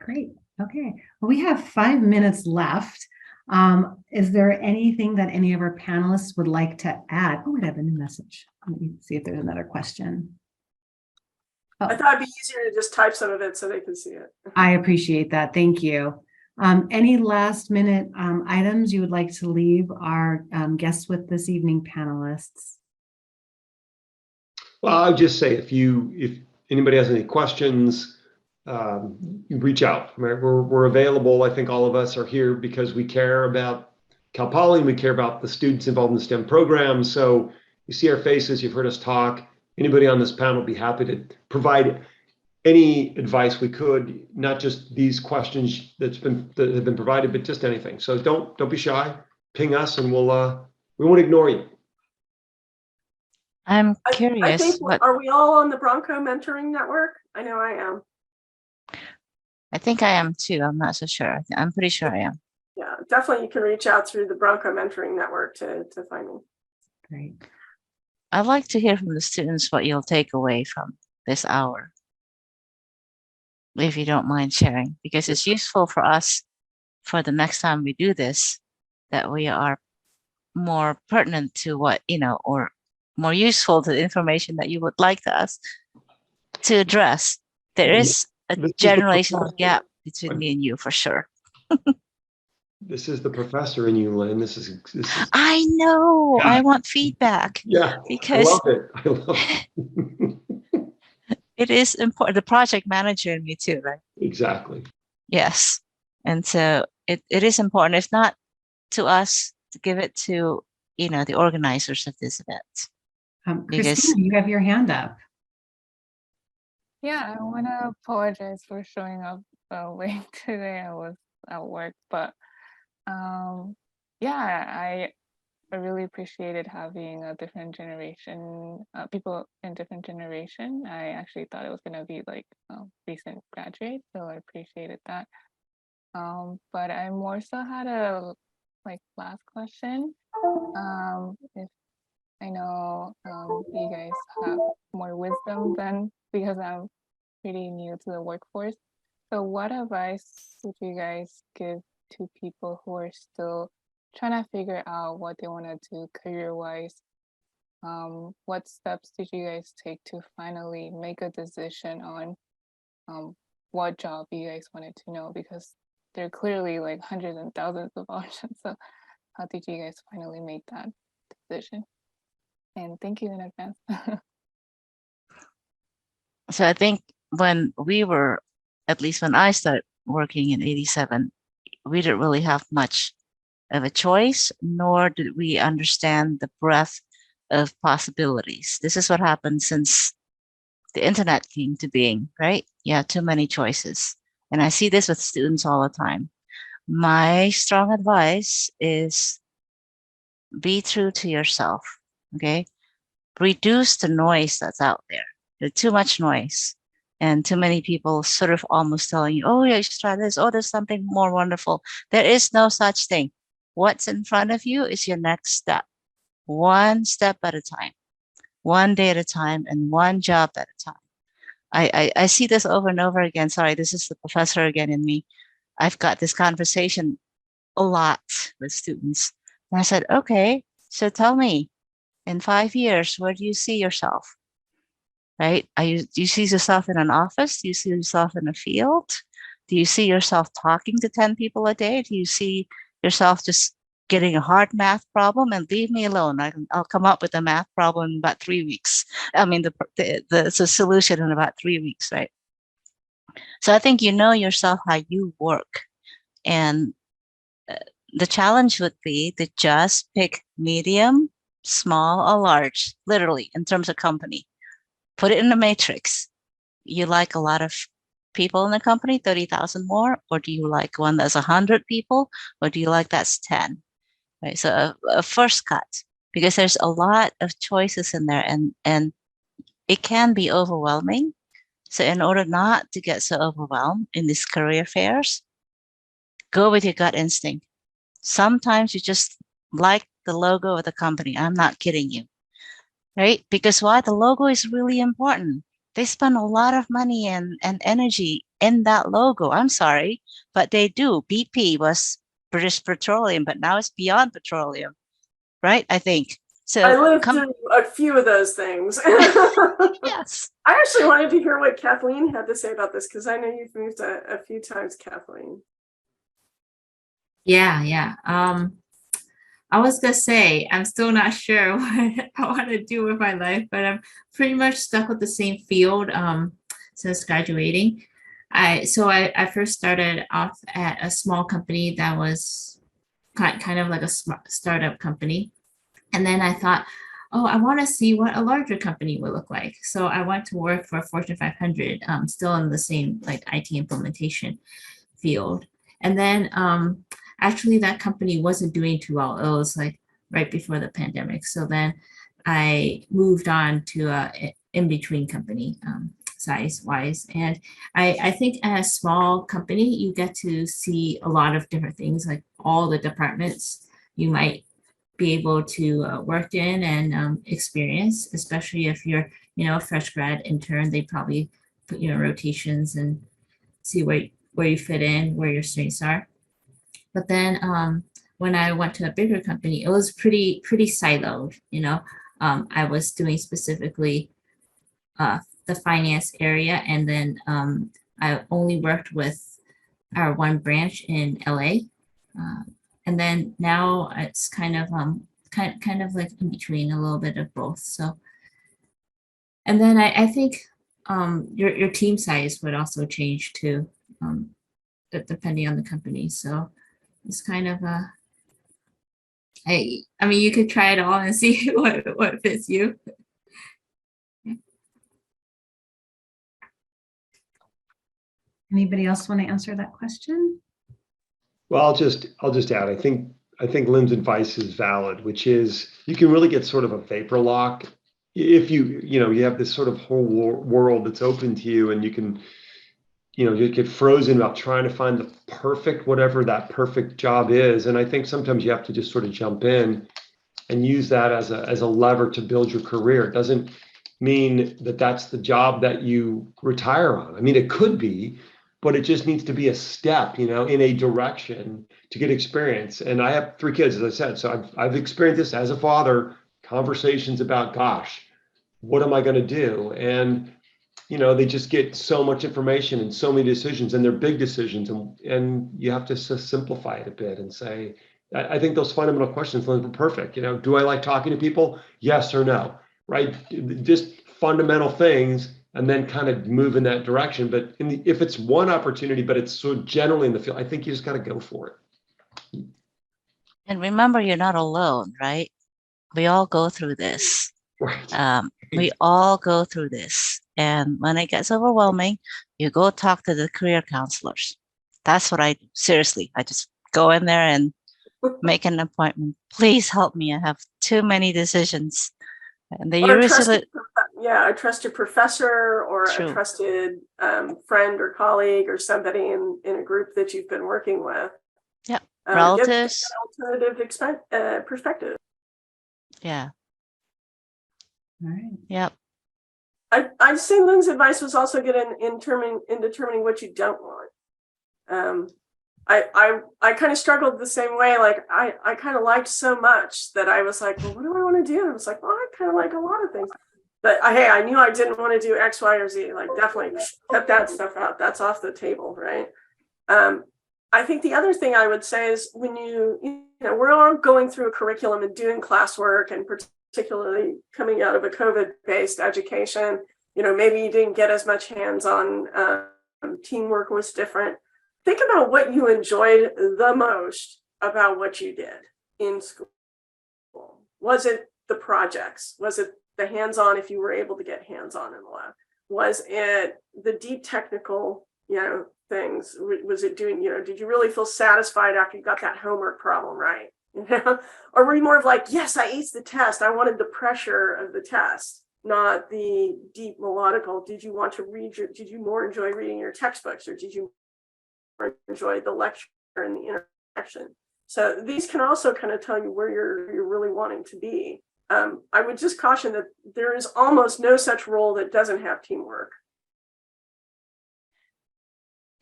Great. Okay. Well, we have 5 minutes left. Is there anything that any of our panelists would like to add? Oh, I have a new message. Let me see if there's another question. I thought it'd be easier to just type some of it so they can see it. I appreciate that. Thank you. Any last minute items you would like to leave our guests with this evening, panelists? Well, I'll just say if anybody has any questions, reach out. We're available. I think all of us are here because we care about Cal Poly and we care about the students involved in the STEM program. So you see our faces, you've heard us talk. Anybody on this panel will be happy to provide any advice we could, not just these questions that have been provided, but just anything. So don't be shy. Ping us, and we won't ignore you. I'm curious. I think, are we all on the Bronco Mentoring Network? I know I am. I think I am too. I'm not so sure. I'm pretty sure I am. Yeah, definitely. You can reach out through the Bronco Mentoring Network to find me. Great. I'd like to hear from the students what you'll take away from this hour, if you don't mind sharing, because it's useful for us for the next time we do this, that we are more pertinent to what, or more useful to the information that you would like us to address. There is a generational gap between me and you for sure. This is the professor in you, Lynn. This is I know. Yeah. I want feedback yeah. I because love it. I love it. it is important. The project manager in me too, right? Exactly. Yes. And so it is important, if not to us, to give it to, the organizers of this event. Because Christina, you have your hand up. Yeah, I want to apologize for showing up late today. I was at work, but yeah, I really appreciated having a different generation, people in different generation. I actually thought it was gonna be like recent graduates, so I appreciated that. But I more so had a last question. If I know you guys have more wisdom than because I'm pretty new to the workforce. So what advice would you guys give to people who are still trying to figure out what they want to do career-wise? What steps did you guys take to finally make a decision on what job you guys wanted to know? Because there are clearly like hundreds and thousands of options. So how did you guys finally make that decision? And thank you in advance. So I think when we were, at least when I started working in 87, we didn't really have much of a choice, nor did we understand the breadth of possibilities. This is what happened since the internet came to being, right? Yeah, too many choices. And I see this with students all the time. My strong advice is be true to yourself, okay? Reduce the noise that's out there. There's too much noise and too many people sort of almost telling you, oh, yeah, you should try this. Oh, there's something more wonderful. There is no such thing. What's in front of you is your next step, one step at a time, one day at a time, and one job at a time. I see this over and over again. Sorry, this is the professor again in me. I've got this conversation a lot with students. And I said, okay, so tell me, in 5 years, where do you see yourself? Right? Do you see yourself in an office? Do you see yourself in a field? Do you see yourself talking to 10 people a day? Do you see yourself just getting a hard math problem and leave me alone? I'll come up with a math problem in about 3 weeks. I mean, the solution in about 3 weeks, right? So I think you know yourself how you work. And the challenge would be to just pick medium, small, or large, literally, in terms of company. Put it in a matrix. You like a lot of people in the company, 30,000 more, or do you like one that's 100 people, or do you like that's 10? Right. So a first cut, because there's a lot of choices in there, and it can be overwhelming. So in order not to get so overwhelmed in these career fairs, go with your gut instinct. Sometimes you just like the logo of the company. I'm not kidding you. Right? Because why? The logo is really important. They spend a lot of money and energy in that logo. I'm sorry, but they do. BP was British Petroleum, but now it's Beyond Petroleum, right? I think. So I lived through a few of those things. Yes. I actually wanted to hear what Kathleen had to say about this because I know you've moved a few times, Kathleen. Yeah. I was gonna say, I'm still not sure what I want to do with my life, but I'm pretty much stuck with the same field since graduating. I first started off at a small company that was kind of like a startup company. And then I thought, oh, I want to see what a larger company would look like. So I went to work for Fortune 500, still in the same like IT implementation field. And then actually that company wasn't doing too well. It was like right before the pandemic. So then I moved on to a in-between company size-wise. And I think at a small company, you get to see a lot of different things, like all the departments you might be able to work in and experience, especially if you're, a fresh grad intern. They probably put you in rotations and see where you fit in, where your strengths are. But then when I went to a bigger company, it was pretty siloed. I was doing specifically the finance area, and then I only worked with our one branch in LA. And then now it's kind of like in between, a little bit of both. So, and then I think your team size would also change too, depending on the company. So it's kind of I mean, you could try it all and see what fits you. Anybody else want to answer that question? Well, I'll just add, I think Lynn's advice is valid, which is you can really get sort of a vapor lock if you have this sort of whole world that's open to you, and you can, you get frozen about trying to find the perfect, whatever that perfect job is. And I think sometimes you have to just sort of jump in and use that as a lever to build your career. It doesn't mean that that's the job that you retire on. I mean, it could be, but it just needs to be a step, in a direction to get experience. And I have 3 kids, as I said, so I've experienced this as a father, conversations about, gosh, what am I going to do? And, they just get so much information and so many decisions, and they're big decisions. And you have to simplify it a bit and say, I think those fundamental questions are perfect. Do I like talking to people? Yes or no, right? Just fundamental things, and then kind of move in that direction. But if it's one opportunity, but it's so generally in the field, I think you just got to go for it. And remember, you're not alone, right? We all go through this. Right. We all go through this. And when it gets overwhelming, you go talk to the career counselors. That's what I do. Seriously, I just go in there and make an appointment. Please help me. I have too many decisions. And they usually, a trusted professor or True. a trusted friend or colleague or somebody in a group that you've been working with. Yeah, Give relatives. an alternative perspective. Yeah. All right. Yep. I'd say Lynn's advice was also good in determining what you don't want. I kind of struggled the same way. Like I kind of liked so much that I was like, well, what do I want to do? And I was like, well, I kind of like a lot of things. But I knew I didn't want to do X, Y, or Z. Like definitely cut that stuff out. That's off the table, right? I think the other thing I would say is when we're all going through a curriculum and doing classwork, and particularly coming out of a COVID-based education, maybe you didn't get as much hands-on. Teamwork was different. Think about what you enjoyed the most about what you did in school. Was it the projects? Was it the hands-on, if you were able to get hands-on in the lab? Was it the deep technical, things? Was it doing, did you really feel satisfied after you got that homework problem right? Or were you more of like, yes, I aced the test. I wanted the pressure of the test, not the deep melodical. Did you want to did you more enjoy reading your textbooks, or did you enjoy the lecture and the interaction? So these can also kind of tell you where you're really wanting to be. I would just caution that there is almost no such role that doesn't have teamwork.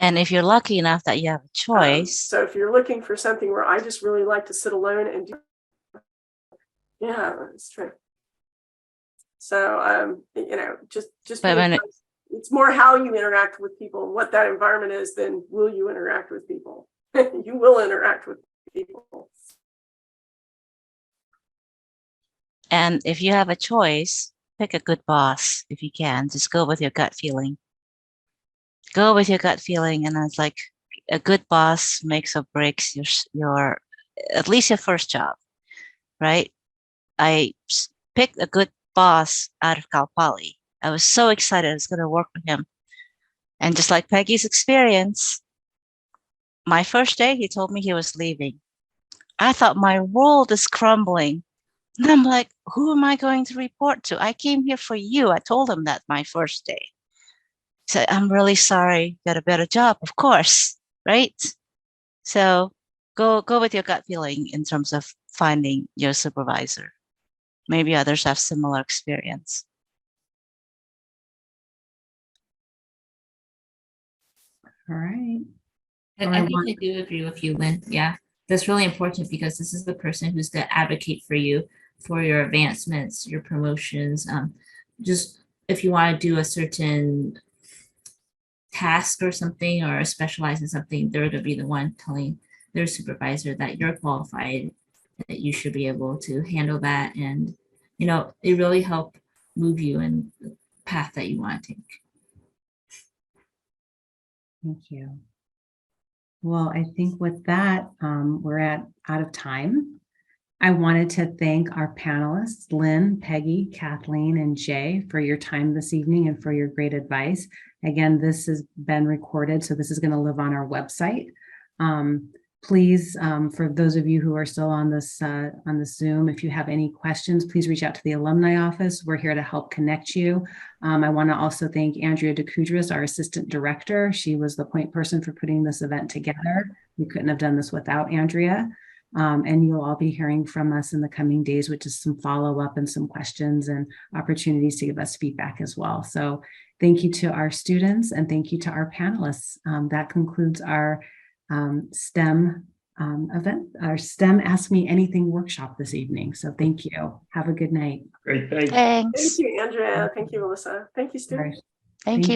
And if you're lucky enough that you have a choice. So if you're looking for something where I just really like to sit alone and do, yeah, that's true. So just it's more how you interact with people, what that environment is, than will you interact with people. You will interact with people. And if you have a choice, pick a good boss if you can. Just go with your gut feeling. Go with your gut feeling, and it's like a good boss makes or breaks your at least your first job, right? I picked a good boss out of Cal Poly. I was so excited I was going to work with him. And just like Peggy's experience, my first day, he told me he was leaving. I thought my world is crumbling. And I'm like, who am I going to report to? I came here for you. I told him that my first day. He said, I'm really sorry. Got a better job, of course, right? So go with your gut feeling in terms of finding your supervisor. Maybe others have similar experience. All right. I think I do agree with you, Lynn. Yeah, that's really important because this is the person who's going to advocate for you for your advancements, your promotions. Just if you want to do a certain task or something, or specialize in something, they're going to be the one telling their supervisor that you're qualified, that you should be able to handle that. And, it really helped move you in the path that you want to take. Thank you. Well, I think with that, we're out of time. I wanted to thank our panelists, Lynn, Peggy, Kathleen, and Jay, for your time this evening and for your great advice. Again, this has been recorded, so this is going to live on our website. Please, for those of you who are still on this Zoom, if you have any questions, please reach out to the alumni office. We're here to help connect you. I want to also thank Andrea DeCudras, our assistant director. She was the point person for putting this event together. We couldn't have done this without Andrea. And you'll all be hearing from us in the coming days, which is some follow-up and some questions and opportunities to give us feedback as well. So thank you to our students and thank you to our panelists. That concludes our STEM event, our STEM Ask Me Anything workshop this evening. So thank you. Have a good night. Great, thanks. Thanks. Thank you, Andrea. Thank you, Melissa. Thank you, students. Thank you.